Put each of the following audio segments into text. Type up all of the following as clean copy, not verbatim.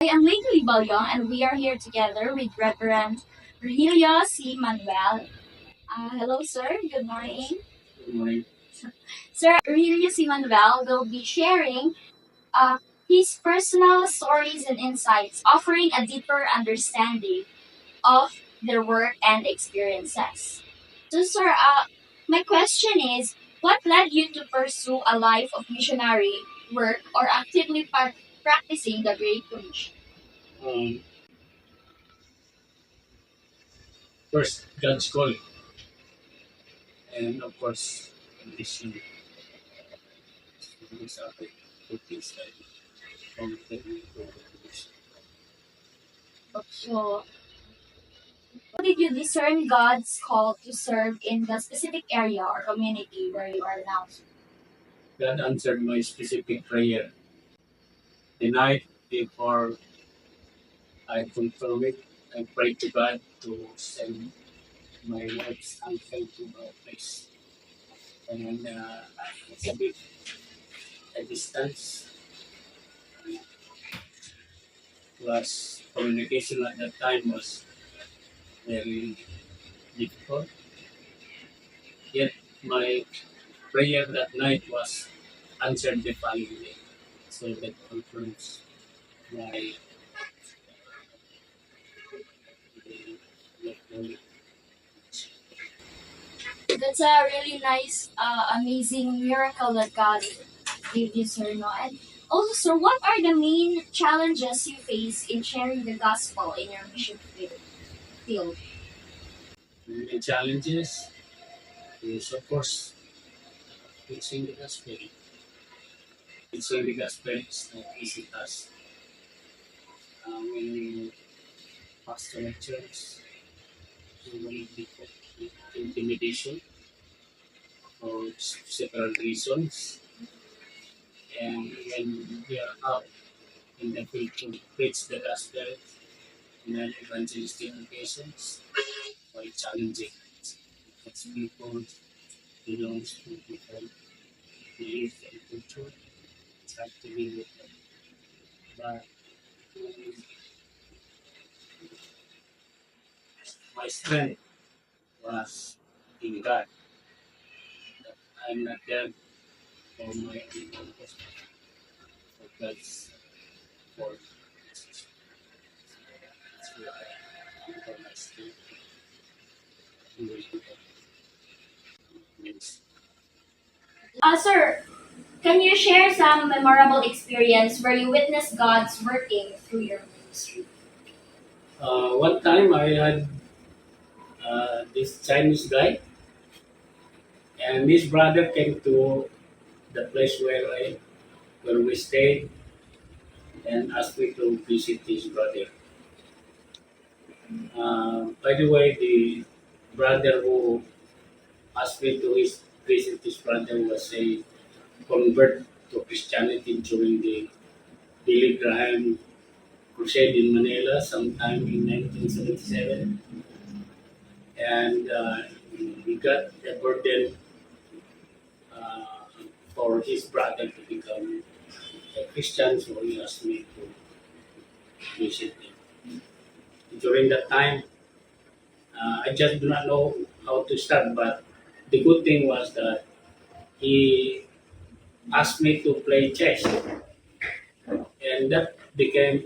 I am Lady Baliong, and we are here together with Reverend Virgilio C. Manuel. Hello, sir. Good morning. Good morning. Sir Virgilio C. Manuel will be sharing uh, his personal stories and insights, offering a deeper understanding of their work and experiences. So, sir, my question is, what led you to pursue a life of missionary work or actively practicing the Great Commission? Um, First, God's call, and of course, condition is out of things like conflict or condition. So, how did you discern God's call to serve in the specific area or community where you are now? God answered my specific prayer. The night before I confirmed it, I prayed to God to send my wife's uncle to our place. And it's a bit a distance. Plus, communication at that time was very difficult. Yet, my prayer that night was answered the following day. So that confirms my That's a really nice, amazing miracle that God gave you, sir. No? And also, sir, what are the main challenges you face in sharing the gospel in your mission field? The challenges is, of course, preaching the gospel. Preaching the gospel is not easy task. When you pastor a church, you will be with intimidation for several reasons. And when we are out in the field to preach the gospel in an evangelistic occasions, quite challenging. Because people belongs to different beliefs and culture. It's hard to be with them. But my strength was in God. That I'm not there for my own purpose, for God's for that's where I am for my strength. Sir, can you share some memorable experience where you witnessed God's working through your ministry? One time I had this Chinese guy, and his brother came to the place where we stayed and asked me to visit his brother. By the way, the brother who asked me to visit his brother was a convert to Christianity during the Billy Graham crusade in Manila sometime in 1977. And he got a burden uh, for his brother to become a Christian, so he asked me to visit him. During that time, I just do not know how to start, but the good thing was that he asked me to play chess, and that became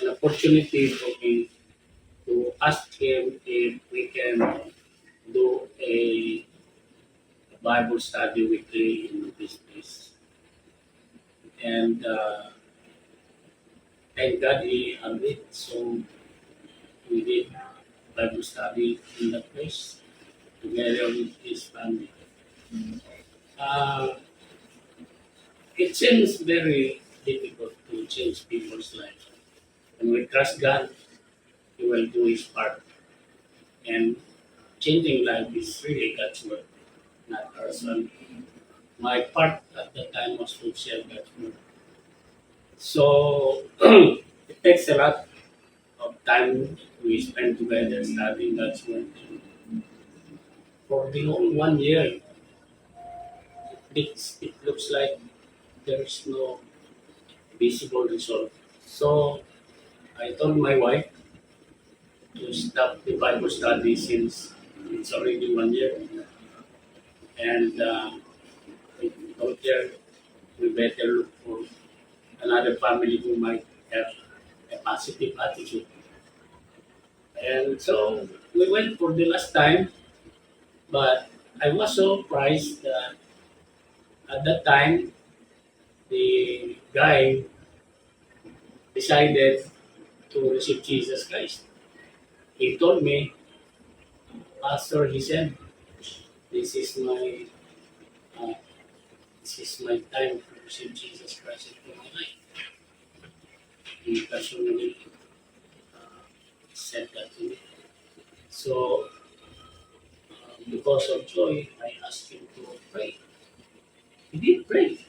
an opportunity for me to ask him if we can do a Bible study weekly in this place. And thank God he agreed, so we did Bible study in that place together with his family. Uh, it seems very difficult to change people's lives. When we trust God, He will do His part. And changing life is really God's work, not ours. And my part at the time was to share God's word. So it takes a lot of time we spend together studying God's word. For the whole 1 year, it looks like there is no visible result. So I told my wife to stop the Bible study since it's already 1 year, and I told her we better look for another family who might have a positive attitude. And so we went for the last time, but I was so surprised that at that time the guy decided to receive Jesus Christ. He told me, Pastor, he said, this is my uh, this is my time to receive Jesus Christ into my life. He personally said that to me. So because of joy, I asked him to pray. He did pray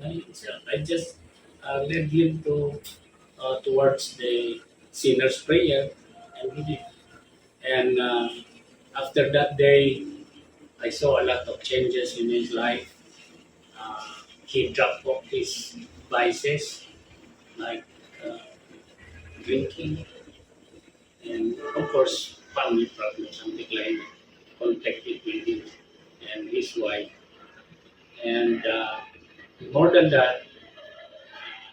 by himself. I just led him towards the sinner's prayer, and he did. And after that day, I saw a lot of changes in his life. He dropped off his vices like uh, drinking, and of course, family problems and decline conflict between him and his wife. And more than that,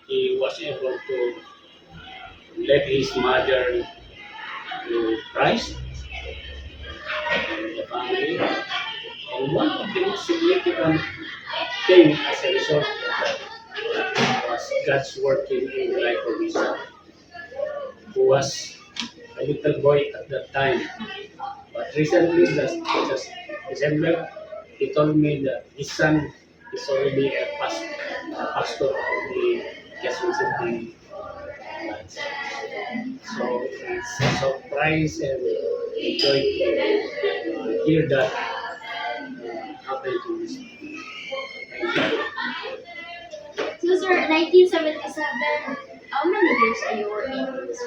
he was able to lead his mother to Christ and the family. And one of the most significant things as a result of that was God's working in the life of his son, who was a little boy at that time. But recently, just December, he told me that his son is already a pastor of the Jesuit City. So it's a surprise and joy to hear that happen to his. So, sir, 1977, how many years are you working in this?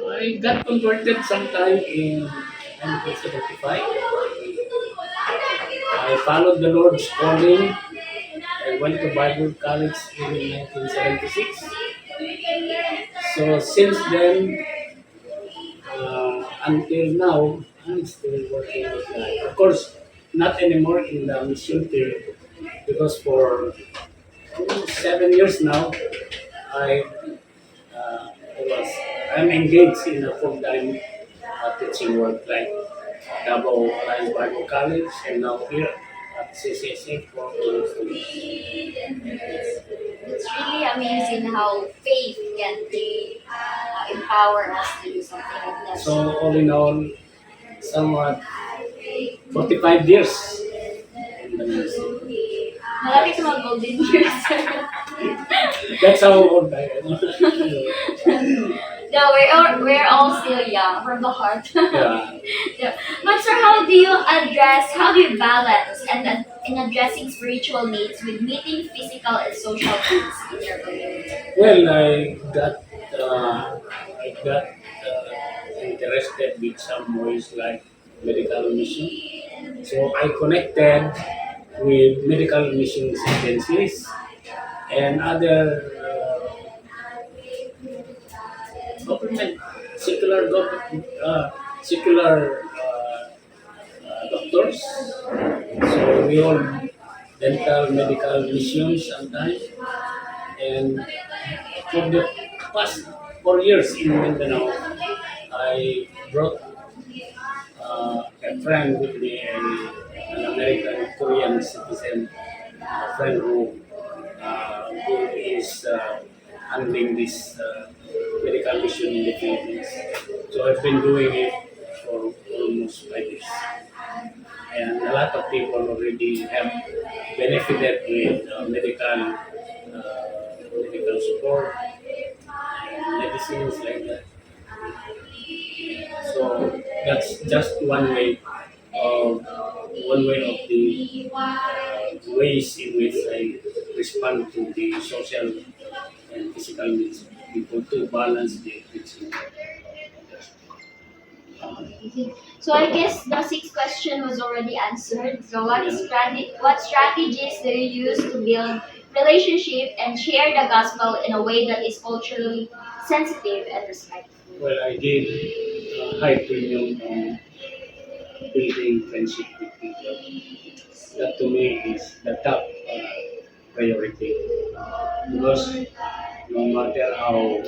I got converted sometime in 1975. I followed the Lord's calling. I went to Bible college in 1976. So since then, until now, I'm still working with that. Of course, not anymore in the mission field because for almost 7 years now, I was I'm engaged in a full-time teaching work like Davao Alliance Bible College and now here at CCSA for It's really amazing how faith can really empower us to do something like that. so all in all, somewhat 45 years in the ministry. Malapit sa mga golden years. That's how old I am. No, we're all still young from the heart. Yeah. Yeah. But sir, how do you balance in addressing spiritual needs with meeting physical and social needs in your community? Well, I got interested with some ways like medical mission. So I connected with medical mission agencies and other government, secular doctors. So we hold dental medical missions sometimes. And for the past 4 years in Mindanao, I brought a friend with me, an American Korean citizen, a friend who is handling this medical mission in the Philippines. So I've been doing it for almost 5 years. And a lot of people already have benefited with medical support, medicines like that. So that's just one way of the ways in which I respond to the social and physical needs of people to balance the teaching. Okay. So I guess the sixth question was already answered. So Yeah. what strategies do you use to build relationship and share the gospel in a way that is culturally sensitive and respectful? Well, I give high premium on building friendship with people. That to me is the top priority. Because no matter how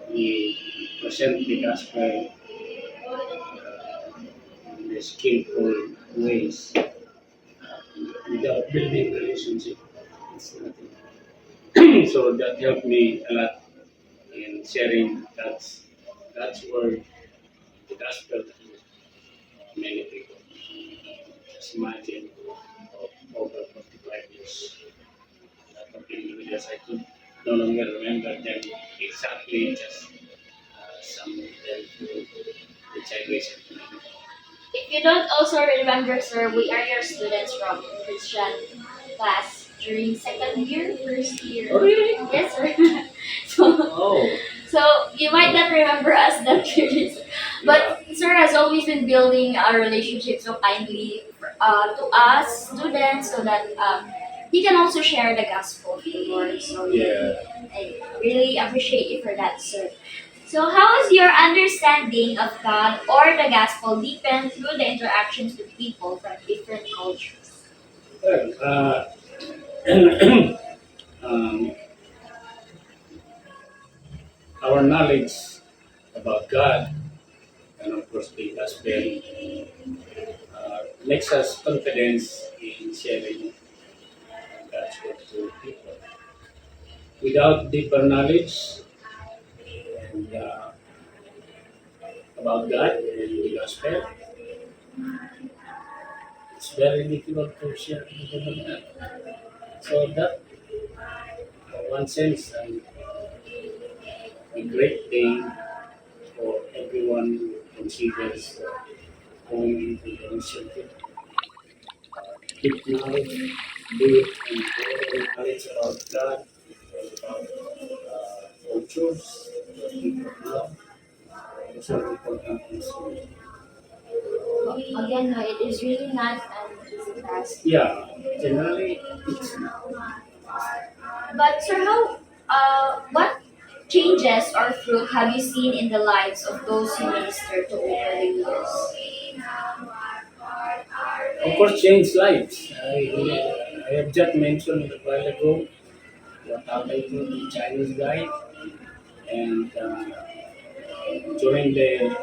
we present the gospel in the skillful ways, without building relationship, it's nothing. So that helped me a lot in sharing that's where the gospel to many people. Just imagine of over 45 years. Lot of individuals I could no longer remember them exactly, just some of them which I recently. If you don't also remember, sir, we are your students from Christian class during second year, first year. Oh really? Yes, sir. so, Oh. so you might not remember us that clearly, sir. But sir has always been building our relationship so kindly to us students so that he can also share the gospel of the Lord. So Yeah. I really appreciate you for that, sir. So, how is your understanding of God or the gospel deepened through the interactions with people from different cultures? Well, um, our knowledge about God and of course the gospel makes us confidence in sharing God's word to people. Without deeper knowledge and about God and the gospel, it's very difficult to share the word of God. So that, one sense, a great thing for everyone who considers going into the initiative. Deep knowledge, deep and broader knowledge about God, about cultures, that people know. Those are important things for me. Again, no, it is really not an easy task. Yeah, generally it's not. But, sir, what changes or fruit have you seen in the lives of those you minister to over the years? Of course, change lives. I have just mentioned a while ago what happened to the Chinese guy, and during the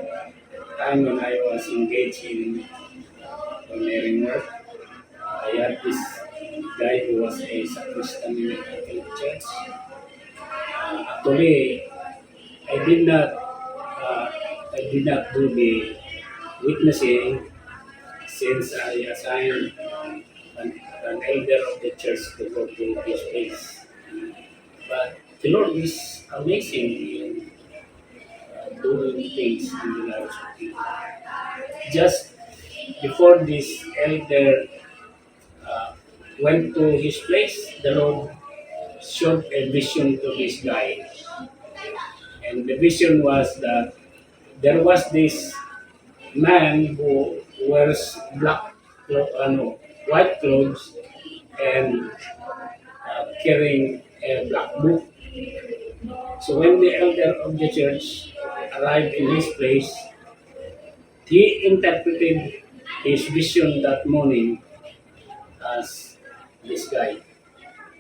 time when I was engaged in pioneering work, I had this guy who was a sacristan in a Catholic church. Actually, I did not uh, I did not do the witnessing since I assigned an elder of the church to go to this place. But the Lord is amazing in doing things in the lives of people. Just before this elder uh, went to his place, the Lord showed a vision to this guy. And the vision was that there was this man who wears white clothes and carrying a black book. So when the elder of the church arrived in his place, he interpreted his vision that morning as this guy.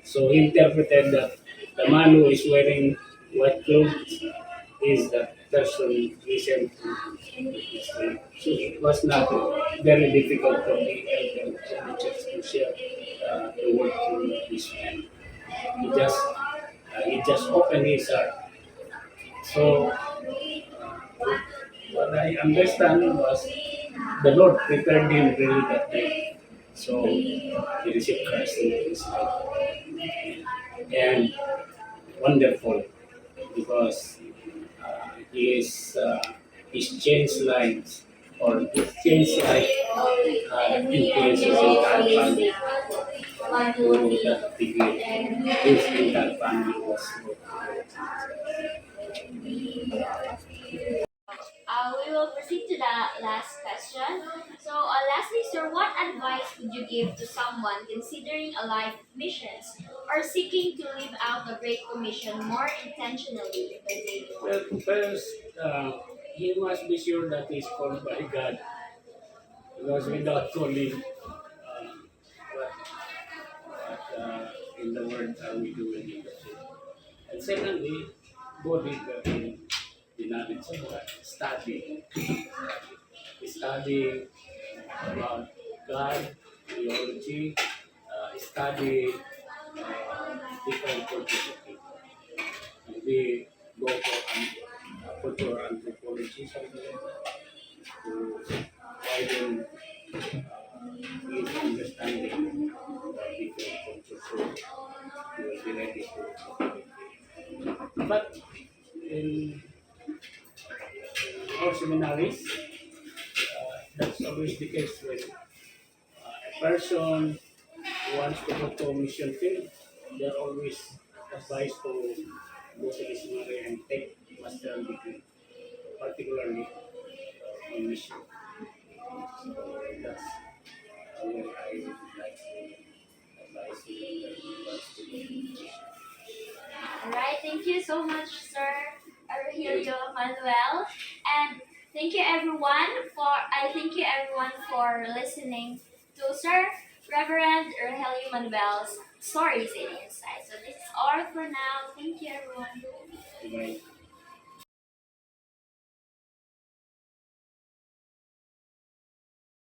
So he interpreted that the man who is wearing white clothes is the person recent to his life. So it was not very difficult for the elder of the church to share the word to this man. He just opened his heart. So what I understand was the Lord prepared him really that day. So he received Christ into his life. And wonderful because his changed lives or his changed life influences entire family to that degree. His entire family was. We will proceed to the last question. So, lastly, sir, what advice would you give to someone considering a life of missions or seeking to live out the Great Commission more intentionally in their daily life? Well, first, he must be sure that he's called by God, because without calling, what, in the word are we doing in the church? And secondly, go deeper in the knowledge of God. Study about God, theology, study different cultures of people. Maybe go for cultural anthropology, something like that, to widen his understanding of different cultures, so he will be ready to. But in our seminaries, that's always the case when a person wants to go to a mission field, they're always advised to go to the seminary and take master's degree, particularly on mission. So that's where I would like to advise you that you wants to go to mission. Alright, thank you so much, Sir Arhelio Manuel. And thank you everyone for listening to Sir Reverend Arhelio Manuel's stories and insights. So this is all for now. Thank you everyone. Goodbye.